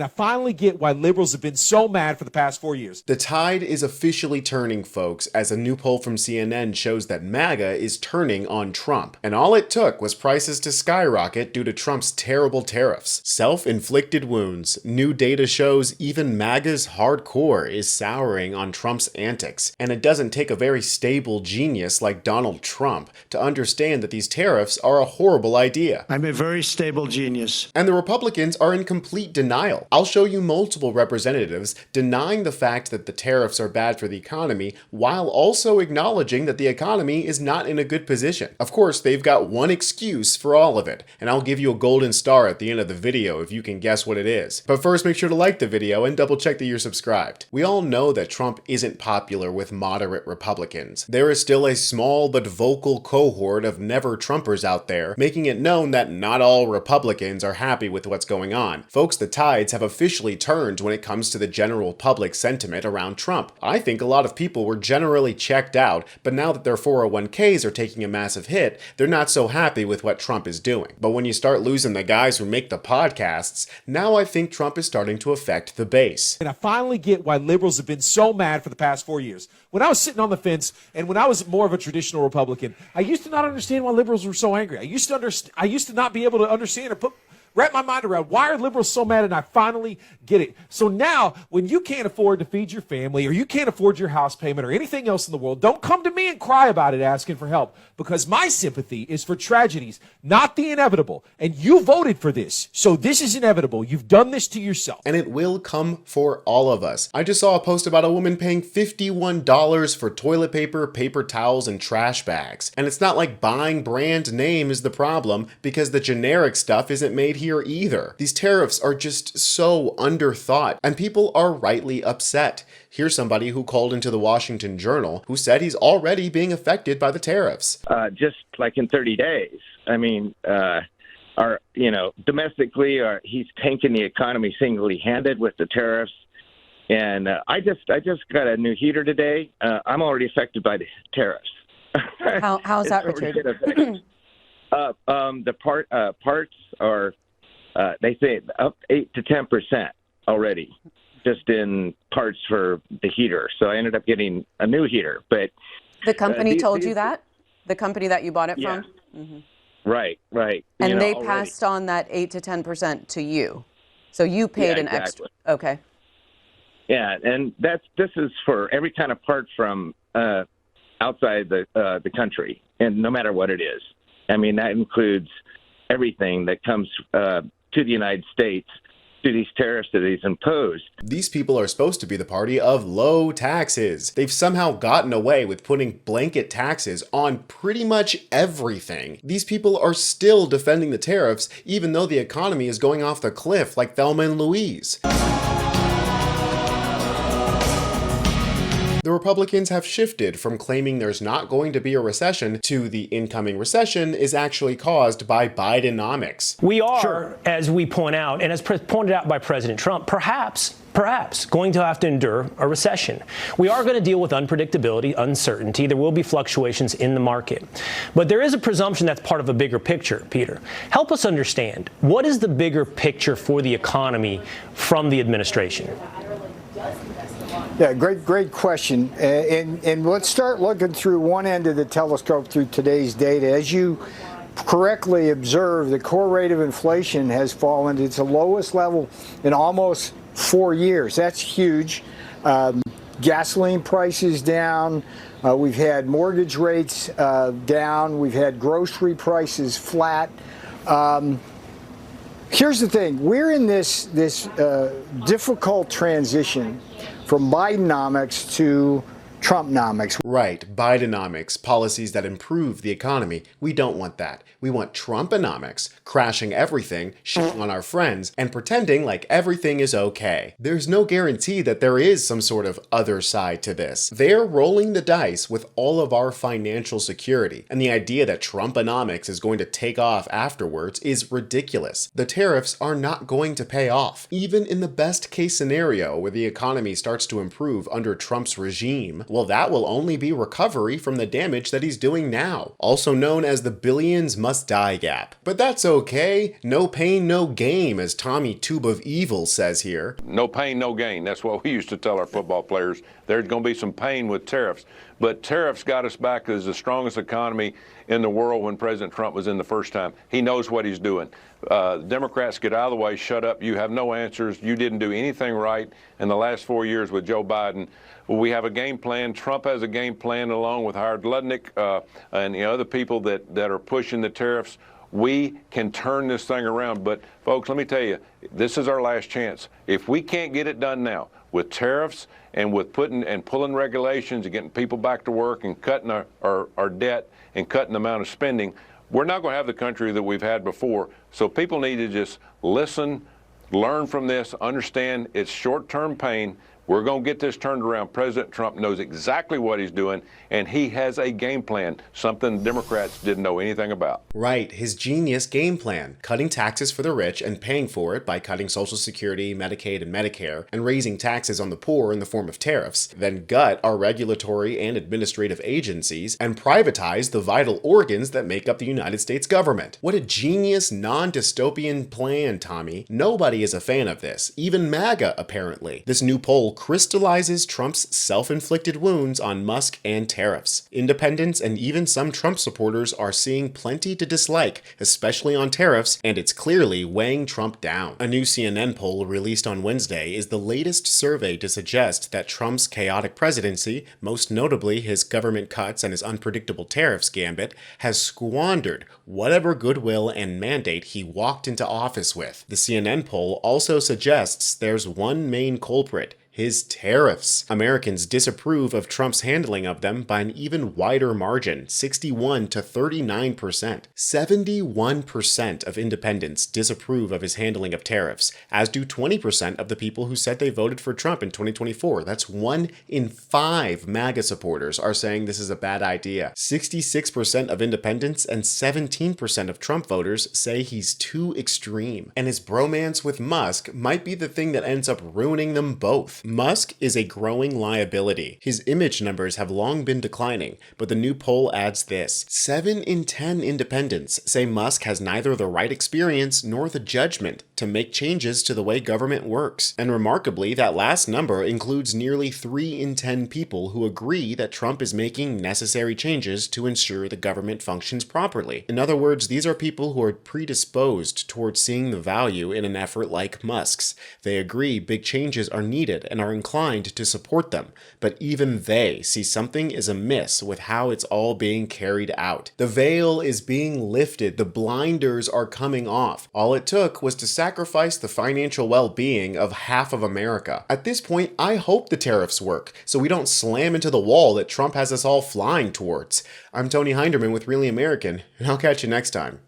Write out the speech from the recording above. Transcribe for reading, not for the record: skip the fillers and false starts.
I finally get why liberals have been so mad for the past 4 years. The tide is officially turning, folks, as a new poll from CNN shows that MAGA is turning on Trump. And all it took was prices to skyrocket due to Trump's terrible tariffs. Self-inflicted wounds. New data shows even MAGA's hardcore is souring on Trump's antics. And it doesn't take a very stable genius like Donald Trump to understand that these tariffs are a horrible idea. I'm a very stable genius. And the Republicans are in complete denial. I'll show you multiple representatives denying the fact that the tariffs are bad for the economy while also acknowledging that the economy is not in a good position. Of course, they've got one excuse for all of it, and I'll give you a golden star at the end of the video if you can guess what it is. But first, make sure to like the video and double check that you're subscribed. We all know that Trump isn't popular with moderate Republicans. There is still a small but vocal cohort of never-Trumpers out there, making it known that not all Republicans are happy with what's going on. Folks, the tides have officially turned when it comes to the general public sentiment around Trump. I think a lot of people were generally checked out, but now that their 401ks are taking a massive hit, they're not so happy with what Trump is doing. But when you start losing the guys who make the podcasts, now I think Trump is starting to affect the base. And I finally get why liberals have been so mad for the past 4 years. When I was sitting on the fence and when I was more of a traditional Republican, I used to not understand why liberals were so angry. I used to not be able to understand or wrap my mind around why are liberals so mad, and I finally get it. So now, when you can't afford to feed your family or you can't afford your house payment or anything else in the world, don't come to me and cry about it asking for help, because my sympathy is for tragedies, not the inevitable. And you voted for this, so this is inevitable. You've done this to yourself. And it will come for all of us. I just saw a post about a woman paying $51 for toilet paper, paper towels, and trash bags. And it's not like buying brand name is the problem, because the generic stuff isn't made here either. These tariffs are just so underthought, and people are rightly upset. Here's somebody who called into the Washington Journal who said he's already being affected by the tariffs. Just like in 30 days. I mean, domestically, he's tanking the economy single-handed with the tariffs. And I just got a new heater today. I'm already affected by the tariffs. How's that, Richard? The parts are, they say, up 8 to 10% already, just in parts for the heater. So I ended up getting a new heater. But the company told you that? The company that you bought it from? Mm-hmm. Right. And they passed on that 8 to 10% to you. So you paid an extra. Okay. Yeah, and this is for every kind of part from outside the country, and no matter what it is. I mean, that includes everything that comes to the United States, to these tariffs that he's imposed. These people are supposed to be the party of low taxes. They've somehow gotten away with putting blanket taxes on pretty much everything. These people are still defending the tariffs, even though the economy is going off the cliff like Thelma and Louise. The Republicans have shifted from claiming there's not going to be a recession to the incoming recession is actually caused by Bidenomics. We are, as we point out, and as pointed out by President Trump, perhaps going to have to endure a recession. We are going to deal with unpredictability, uncertainty. There will be fluctuations in the market. But there is a presumption that's part of a bigger picture, Peter. Help us understand, what is the bigger picture for the economy from the administration? Yeah, great question. And let's start looking through one end of the telescope through today's data. As you correctly observe, the core rate of inflation has fallen to its lowest level in almost 4 years. That's huge. Gasoline prices down. We've had mortgage rates down. We've had grocery prices flat. Here's the thing. We're in this difficult transition from Bidenomics to Trumponomics. Right, Bidenomics, policies that improve the economy. We don't want that. We want Trumponomics, crashing everything, shitting on our friends, and pretending like everything is okay. There's no guarantee that there is some sort of other side to this. They're rolling the dice with all of our financial security, and the idea that Trumponomics is going to take off afterwards is ridiculous. The tariffs are not going to pay off. Even in the best case scenario where the economy starts to improve under Trump's regime, well, that will only be recovery from the damage that he's doing now, also known as the billions must die gap. But that's okay. No pain, no game, as Tommy Tuberville says here. No pain, no gain. That's what we used to tell our football players. There's going to be some pain with tariffs. But tariffs got us back as the strongest economy in the world when President Trump was in the first time. He knows what he's doing. Democrats, get out of the way, shut up. You have no answers. You didn't do anything right in the last 4 years with Joe Biden. Well, we have a game plan. Trump has a game plan along with Howard Lutnick and the other people that are pushing the tariffs. We can turn this thing around. But, folks, let me tell you, this is our last chance. If we can't get it done now with tariffs and with pulling regulations and getting people back to work and cutting our debt and cutting the amount of spending, we're not going to have the country that we've had before. So people need to just listen, learn from this, understand it's short-term pain. We're going to get this turned around. President Trump knows exactly what he's doing, and he has a game plan, something Democrats didn't know anything about. Right, his genius game plan, cutting taxes for the rich and paying for it by cutting Social Security, Medicaid, and Medicare, and raising taxes on the poor in the form of tariffs, then gut our regulatory and administrative agencies, and privatize the vital organs that make up the United States government. What a genius, non-dystopian plan, Tommy. Nobody is a fan of this, even MAGA, apparently. This new poll crystallizes Trump's self-inflicted wounds on Musk and tariffs. Independents and even some Trump supporters are seeing plenty to dislike, especially on tariffs, and it's clearly weighing Trump down. A new CNN poll released on Wednesday is the latest survey to suggest that Trump's chaotic presidency, most notably his government cuts and his unpredictable tariffs gambit, has squandered whatever goodwill and mandate he walked into office with. The CNN poll also suggests there's one main culprit: his tariffs. Americans disapprove of Trump's handling of them by an even wider margin, 61 to 39%. 71% of independents disapprove of his handling of tariffs, as do 20% of the people who said they voted for Trump in 2024. That's 1 in 5 MAGA supporters are saying this is a bad idea. 66% of independents and 17% of Trump voters say he's too extreme. And his bromance with Musk might be the thing that ends up ruining them both. Musk is a growing liability. His image numbers have long been declining, but the new poll adds this: 7 in 10 independents say Musk has neither the right experience nor the judgment to make changes to the way government works. And remarkably, that last number includes nearly 3 in 10 people who agree that Trump is making necessary changes to ensure the government functions properly. In other words, these are people who are predisposed towards seeing the value in an effort like Musk's. They agree big changes are needed and are inclined to support them, but even they see something is amiss with how it's all being carried out. The veil is being lifted, the blinders are coming off. All it took was to sacrifice the financial well-being of half of America. At this point, I hope the tariffs work, so we don't slam into the wall that Trump has us all flying towards. I'm Tony Hinderman with Really American, and I'll catch you next time.